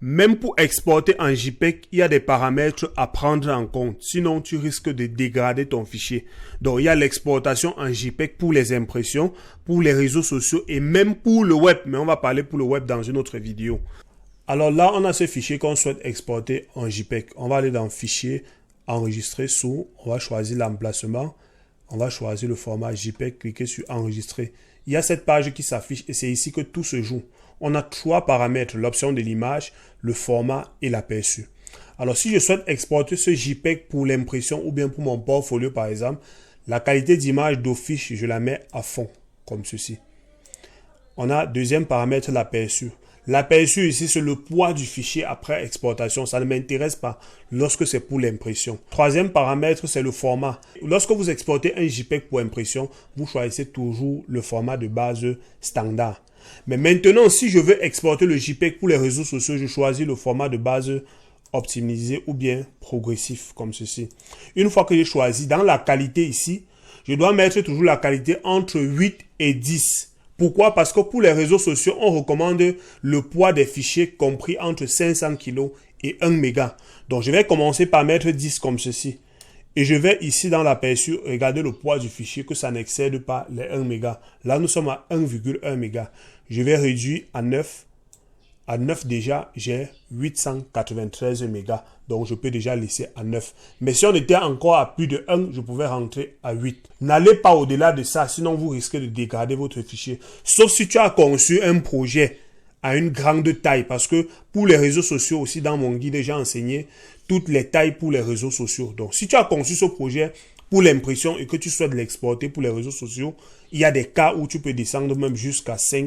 Même pour exporter en JPEG, il y a des paramètres à prendre en compte. Sinon, tu risques de dégrader ton fichier. Donc, il y a l'exportation en JPEG pour les impressions, pour les réseaux sociaux et même pour le web. Mais on va parler pour le web dans une autre vidéo. Alors là, on a ce fichier qu'on souhaite exporter en JPEG. On va aller dans Fichier, Enregistrer sous. On va choisir l'emplacement. On va choisir le format JPEG, cliquer sur Enregistrer. Il y a cette page qui s'affiche et c'est ici que tout se joue. On a trois paramètres, l'option de l'image, le format et l'aperçu. Alors, si je souhaite exporter ce JPEG pour l'impression ou bien pour mon portfolio, par exemple, la qualité d'image d'office, je la mets à fond, comme ceci. On a deuxième paramètre, l'aperçu. L'aperçu ici, c'est le poids du fichier après exportation. Ça ne m'intéresse pas lorsque c'est pour l'impression. Troisième paramètre, c'est le format. Lorsque vous exportez un JPEG pour impression, vous choisissez toujours le format de base standard. Mais maintenant, si je veux exporter le JPEG pour les réseaux sociaux, je choisis le format de base optimisé ou bien progressif, comme ceci. Une fois que j'ai choisi, dans la qualité ici, je dois mettre toujours la qualité entre 8 et 10. Pourquoi? Parce que pour les réseaux sociaux, on recommande le poids des fichiers compris entre 500 kg et 1 méga. Donc, je vais commencer par mettre 10 comme ceci. Et je vais ici dans l'aperçu regarder le poids du fichier que ça n'excède pas les 1 méga. Là, nous sommes à 1,1 méga. Je vais réduire à 9. À 9 déjà, j'ai 893 mégas. Donc, je peux déjà laisser à 9. Mais si on était encore à plus de 1, je pouvais rentrer à 8. N'allez pas au-delà de ça, sinon vous risquez de dégrader votre fichier. Sauf si tu as conçu un projet à une grande taille. Parce que pour les réseaux sociaux aussi, dans mon guide, j'ai enseigné toutes les tailles pour les réseaux sociaux. Donc, si tu as conçu ce projet pour l'impression et que tu souhaites l'exporter pour les réseaux sociaux, il y a des cas où tu peux descendre même jusqu'à 5.